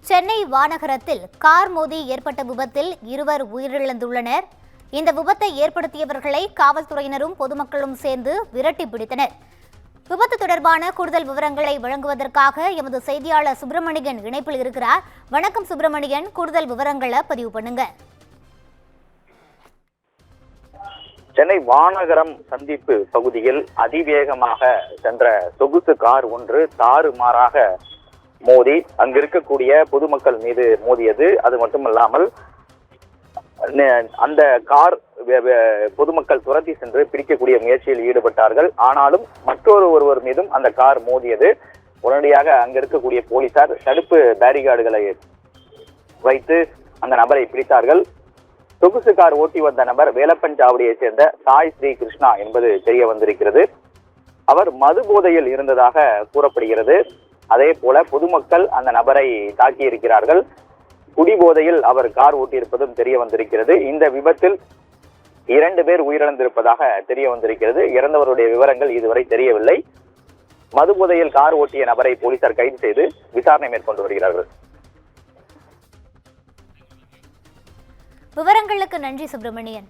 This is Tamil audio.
சென்னை வானகரத்தில் கார் மோதி ஏற்பட்ட விபத்தில் இருவர் உயிரிழந்துள்ளனர். இந்த விபத்தை ஏற்படுத்தியவர்களை காவல்துறையினரும் பொதுமக்களும் சேர்ந்து விரட்டி பிடித்தனர். விபத்து தொடர்பான கூடுதல் விவரங்களை வழங்குவதற்காக எமது செய்தியாளர் சுப்பிரமணியன் இணைப்பில் இருக்கிறார். வணக்கம் சுப்பிரமணியன், கூடுதல் விவரங்களை பதிவு பண்ணுங்க. சென்னை வானகரம் சந்திப்பு பகுதியில் அதிவேகமாக சென்ற சொகுசு கார் ஒன்று தாறுமாறாக மோதி அங்கிருக்கக்கூடிய பொதுமக்கள் மீது மோதியது. அது மட்டுமல்லாமல் அந்த கார் பொதுமக்கள் துரத்தி சென்று பிடிக்கக்கூடிய முயற்சியில் ஈடுபட்டார்கள். ஆனாலும் ஒருவர் மீதும் அந்த கார் மோதியது. உடனடியாக அங்க இருக்கக்கூடிய போலீசார் தடுப்பு பேரிகார்டுகளை வைத்து அந்த நபரை பிடித்தார்கள். சொகுசு கார் ஓட்டி வந்த நபர் வேலப்பஞ்சாவடியை சேர்ந்த சாய் ஸ்ரீ கிருஷ்ணா என்பது தெரிய வந்திருக்கிறது. அவர் மது போதையில் இருந்ததாக கூறப்படுகிறது. அதே போல பொதுமக்கள் அந்த நபரை தாக்கியிருக்கிறார்கள். குடிபோதையில் அவர் கார் ஓட்டியிருப்பதும் தெரிய வந்திருக்கிறது. இந்த விபத்தில் 2 பேர் உயிரிழந்திருப்பதாக தெரிய வந்திருக்கிறது. இறந்தவருடைய விவரங்கள் இதுவரை தெரியவில்லை. மது போதையில் கார் ஓட்டிய நபரை போலீசார் கைது செய்து விசாரணை மேற்கொண்டு வருகிறார்கள். விவரங்களுக்கு நன்றி சுப்பிரமணியன்.